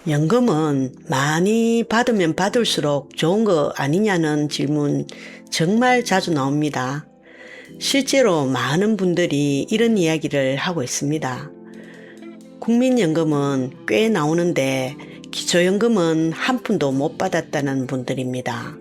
연금은 많이 받으면 받을수록 좋은 거 아니냐는 질문 정말 자주 나옵니다. 실제로 많은 분들이 이런 이야기를 하고 있습니다. 국민연금은 꽤 나오는데 기초연금은 한 푼도 못 받았다는 분들입니다.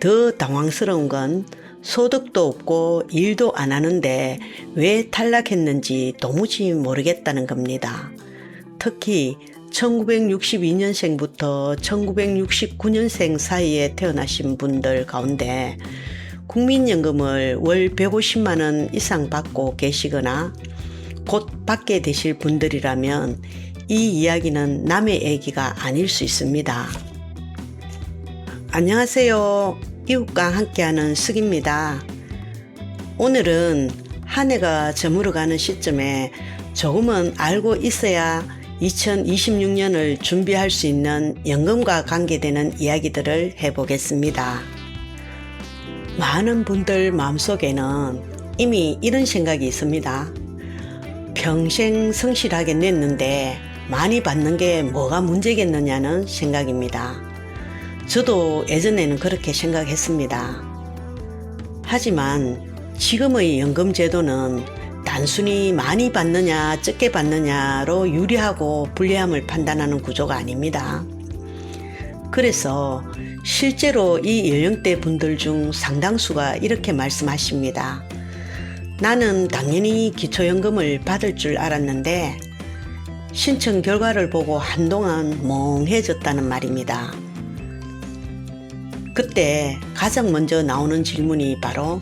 더 당황스러운 건 소득도 없고 일도 안 하는데 왜 탈락했는지 도무지 모르겠다는 겁니다. 특히 1962년생부터 1969년생 사이에 태어나신 분들 가운데 국민연금을 월 150만 원 이상 받고 계시거나 곧 받게 되실 분들이라면 이 이야기는 남의 얘기가 아닐 수 있습니다. 안녕하세요. 이웃과 함께하는 쓱입니다. 오늘은 한 해가 저물어가는 시점에 조금은 알고 있어야 2026년을 준비할 수 있는 연금과 관계되는 이야기들을 해보겠습니다. 많은 분들 마음속에는 이미 이런 생각이 있습니다. 평생 성실하게 냈는데 많이 받는 게 뭐가 문제겠느냐는 생각입니다. 저도 예전에는 그렇게 생각했습니다. 하지만 지금의 연금 제도는 단순히 많이 받느냐 적게 받느냐로 유리하고 불리함을 판단하는 구조가 아닙니다. 그래서 실제로 이 연령대 분들 중 상당수가 이렇게 말씀하십니다. 나는 당연히 기초연금을 받을 줄 알았는데 신청 결과를 보고 한동안 멍해졌다는 말입니다. 그때 가장 먼저 나오는 질문이 바로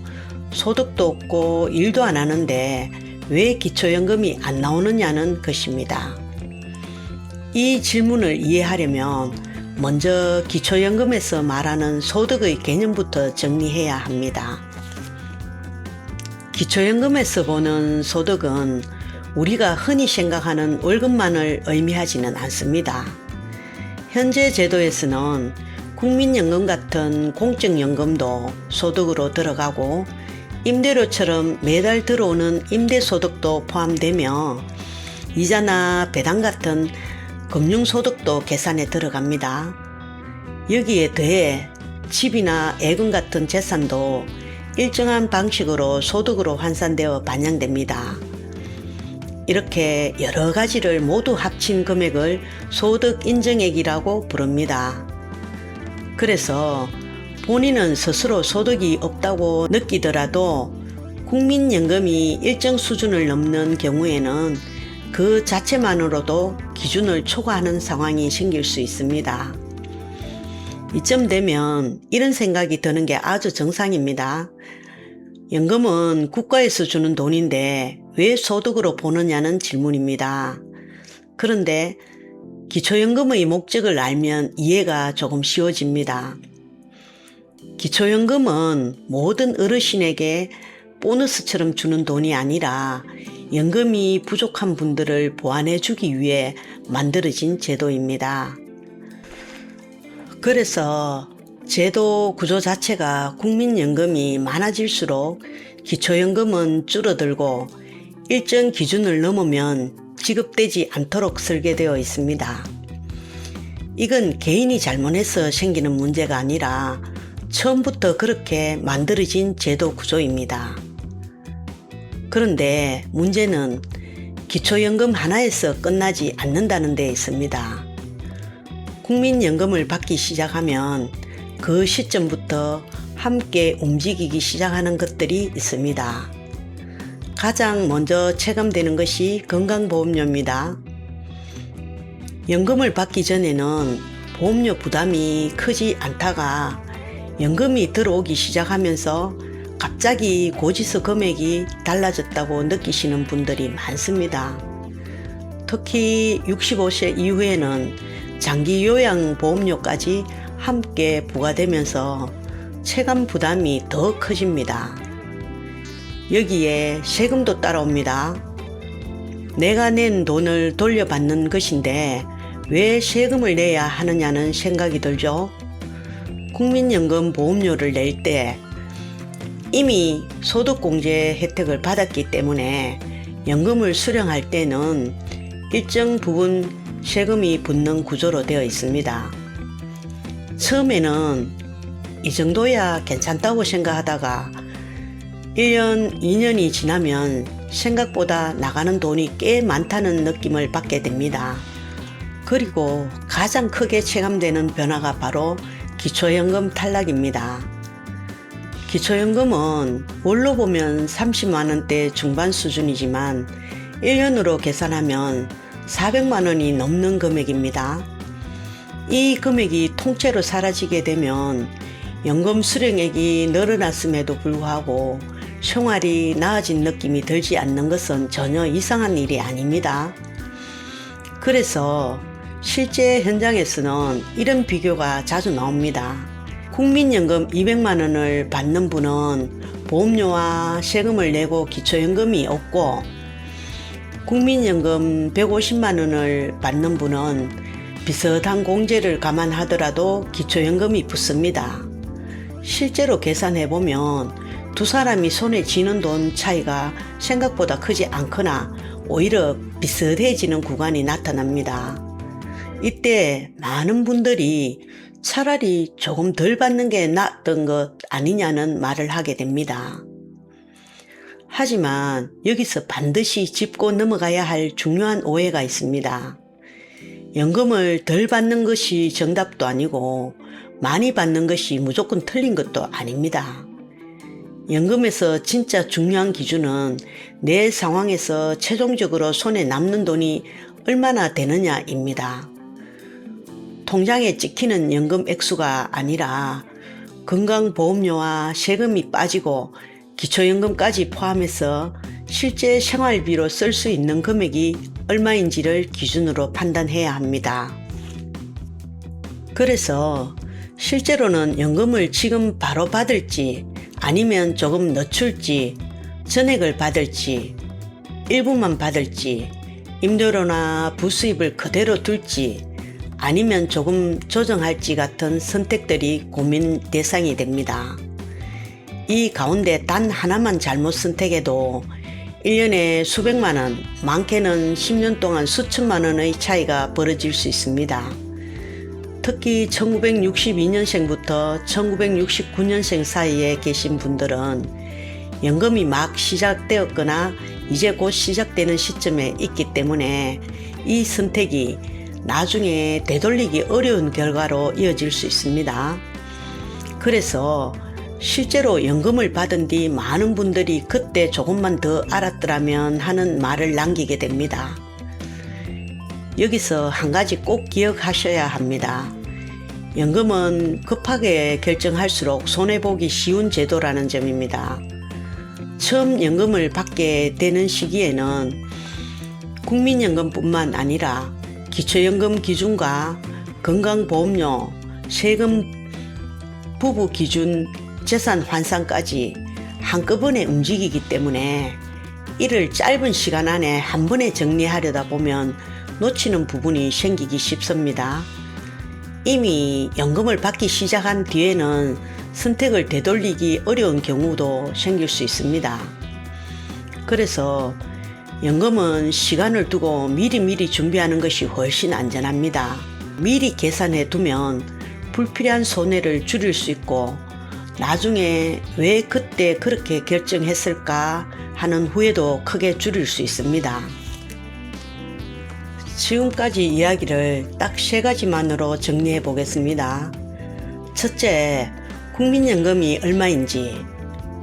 소득도 없고 일도 안 하는데 왜 기초연금이 안 나오느냐는 것입니다. 이 질문을 이해하려면 먼저 기초연금에서 말하는 소득의 개념부터 정리해야 합니다. 기초연금에서 보는 소득은 우리가 흔히 생각하는 월급만을 의미하지는 않습니다. 현재 제도에서는 국민연금 같은 공적연금도 소득으로 들어가고 임대료처럼 매달 들어오는 임대소득도 포함되며 이자나 배당 같은 금융소득도 계산에 들어갑니다. 여기에 더해 집이나 예금 같은 재산도 일정한 방식으로 소득으로 환산되어 반영됩니다. 이렇게 여러 가지를 모두 합친 금액을 소득인정액이라고 부릅니다. 그래서 본인은 스스로 소득이 없다고 느끼더라도 국민연금이 일정 수준을 넘는 경우에는 그 자체만으로도 기준을 초과하는 상황이 생길 수 있습니다. 이쯤 되면 이런 생각이 드는 게 아주 정상입니다. 연금은 국가에서 주는 돈인데 왜 소득으로 보느냐는 질문입니다. 그런데 기초연금의 목적을 알면 이해가 조금 쉬워집니다. 기초연금은 모든 어르신에게 보너스처럼 주는 돈이 아니라 연금이 부족한 분들을 보완해 주기 위해 만들어진 제도입니다. 그래서 제도 구조 자체가 국민연금이 많아질수록 기초연금은 줄어들고 일정 기준을 넘으면 지급되지 않도록 설계되어 있습니다. 이건 개인이 잘못해서 생기는 문제가 아니라 처음부터 그렇게 만들어진 제도 구조입니다. 그런데 문제는 기초연금 하나에서 끝나지 않는다는 데 있습니다. 국민연금을 받기 시작하면 그 시점부터 함께 움직이기 시작하는 것들이 있습니다. 가장 먼저 체감되는 것이 건강보험료입니다. 연금을 받기 전에는 보험료 부담이 크지 않다가 연금이 들어오기 시작하면서 갑자기 고지서 금액이 달라졌다고 느끼시는 분들이 많습니다. 특히 65세 이후에는 장기요양보험료까지 함께 부과되면서 체감 부담이 더 커집니다. 여기에 세금도 따라옵니다. 내가 낸 돈을 돌려받는 것인데 왜 세금을 내야 하느냐는 생각이 들죠. 국민연금 보험료를 낼 때 이미 소득공제 혜택을 받았기 때문에 연금을 수령할 때는 일정 부분 세금이 붙는 구조로 되어 있습니다. 처음에는 이 정도야 괜찮다고 생각하다가 1년, 2년이 지나면 생각보다 나가는 돈이 꽤 많다는 느낌을 받게 됩니다. 그리고 가장 크게 체감되는 변화가 바로 기초연금 탈락입니다. 기초연금은 월로 보면 30만 원대 중반 수준이지만 1년으로 계산하면 400만 원이 넘는 금액입니다. 이 금액이 통째로 사라지게 되면 연금 수령액이 늘어났음에도 불구하고 생활이 나아진 느낌이 들지 않는 것은 전혀 이상한 일이 아닙니다. 그래서 실제 현장에서는 이런 비교가 자주 나옵니다. 국민연금 200만 원을 받는 분은 보험료와 세금을 내고 기초연금이 없고, 국민연금 150만 원을 받는 분은 비슷한 공제를 감안하더라도 기초연금이 붙습니다. 실제로 계산해보면 두 사람이 손에 쥐는 돈 차이가 생각보다 크지 않거나 오히려 비슷해지는 구간이 나타납니다. 이때 많은 분들이 차라리 조금 덜 받는 게 낫던 것 아니냐는 말을 하게 됩니다. 하지만 여기서 반드시 짚고 넘어가야 할 중요한 오해가 있습니다. 연금을 덜 받는 것이 정답도 아니고 많이 받는 것이 무조건 틀린 것도 아닙니다. 연금에서 진짜 중요한 기준은 내 상황에서 최종적으로 손에 남는 돈이 얼마나 되느냐입니다. 통장에 찍히는 연금 액수가 아니라 건강보험료와 세금이 빠지고 기초연금까지 포함해서 실제 생활비로 쓸 수 있는 금액이 얼마인지를 기준으로 판단해야 합니다. 그래서 실제로는 연금을 지금 바로 받을지 아니면 조금 늦출지, 전액을 받을지, 일부만 받을지, 임대료나 부수입을 그대로 둘지, 아니면 조금 조정할지 같은 선택들이 고민 대상이 됩니다. 이 가운데 단 하나만 잘못 선택해도 1년에 수백만 원, 많게는 10년 동안 수천만 원의 차이가 벌어질 수 있습니다. 특히 1962년생부터 1969년생 사이에 계신 분들은 연금이 막 시작되었거나 이제 곧 시작되는 시점에 있기 때문에 이 선택이 나중에 되돌리기 어려운 결과로 이어질 수 있습니다. 그래서 실제로 연금을 받은 뒤 많은 분들이 그때 조금만 더 알았더라면 하는 말을 남기게 됩니다. 여기서 한 가지 꼭 기억하셔야 합니다. 연금은 급하게 결정할수록 손해보기 쉬운 제도라는 점입니다. 처음 연금을 받게 되는 시기에는 국민연금뿐만 아니라 기초연금 기준과 건강보험료, 세금, 부부 기준, 재산 환산까지 한꺼번에 움직이기 때문에 이를 짧은 시간 안에 한 번에 정리하려다 보면 놓치는 부분이 생기기 쉽습니다. 이미 연금을 받기 시작한 뒤에는 선택을 되돌리기 어려운 경우도 생길 수 있습니다. 그래서 연금은 시간을 두고 미리미리 준비하는 것이 훨씬 안전합니다. 미리 계산해 두면 불필요한 손해를 줄일 수 있고 나중에 왜 그때 그렇게 결정했을까 하는 후회도 크게 줄일 수 있습니다. 지금까지 이야기를 딱 3가지만으로 정리해 보겠습니다. 첫째, 국민연금이 얼마인지.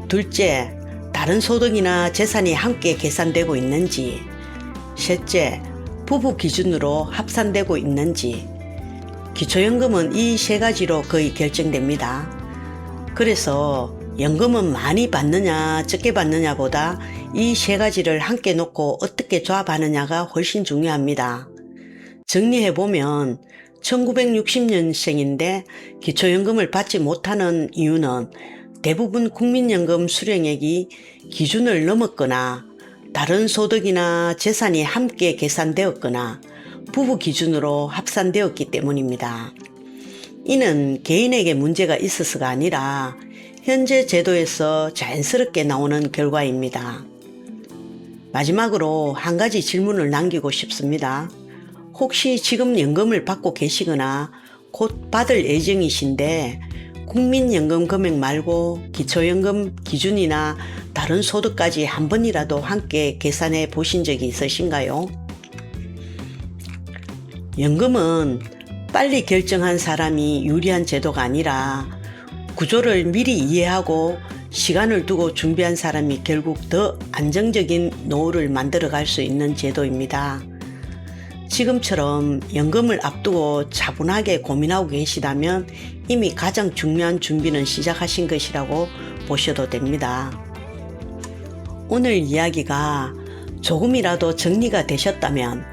둘째, 다른 소득이나 재산이 함께 계산되고 있는지. 셋째, 부부 기준으로 합산되고 있는지. 기초연금은 이 3가지로 거의 결정됩니다. 그래서 연금은 많이 받느냐 적게 받느냐보다 이 3가지를 함께 놓고 어떻게 조합하느냐가 훨씬 중요합니다. 정리해보면 1960년생인데 기초연금을 받지 못하는 이유는 대부분 국민연금 수령액이 기준을 넘었거나 다른 소득이나 재산이 함께 계산되었거나 부부 기준으로 합산되었기 때문입니다. 이는 개인에게 문제가 있어서가 아니라 현재 제도에서 자연스럽게 나오는 결과입니다. 마지막으로 한 가지 질문을 남기고 싶습니다. 혹시 지금 연금을 받고 계시거나 곧 받을 예정이신데 국민연금 금액 말고 기초연금 기준이나 다른 소득까지 한 번이라도 함께 계산해 보신 적이 있으신가요? 연금은 빨리 결정한 사람이 유리한 제도가 아니라 구조를 미리 이해하고 시간을 두고 준비한 사람이 결국 더 안정적인 노후를 만들어 갈 수 있는 제도입니다. 지금처럼 연금을 앞두고 차분하게 고민하고 계시다면 이미 가장 중요한 준비는 시작하신 것이라고 보셔도 됩니다. 오늘 이야기가 조금이라도 정리가 되셨다면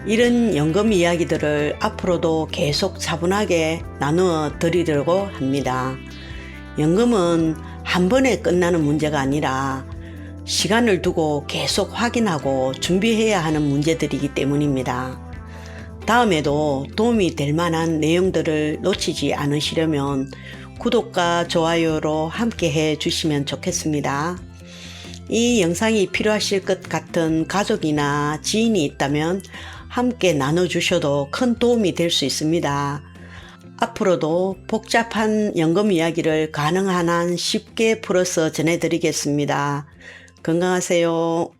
이런 연금 이야기들을 앞으로도 계속 차분하게 나누어 드리려고 합니다. 연금은 한 번에 끝나는 문제가 아니라 시간을 두고 계속 확인하고 준비해야 하는 문제들이기 때문입니다. 다음에도 도움이 될 만한 내용들을 놓치지 않으시려면 구독과 좋아요로 함께 해 주시면 좋겠습니다. 이 영상이 필요하실 것 같은 가족이나 지인이 있다면 함께 나눠주셔도 큰 도움이 될 수 있습니다. 앞으로도 복잡한 연금 이야기를 가능한 한 쉽게 풀어서 전해드리겠습니다. 건강하세요.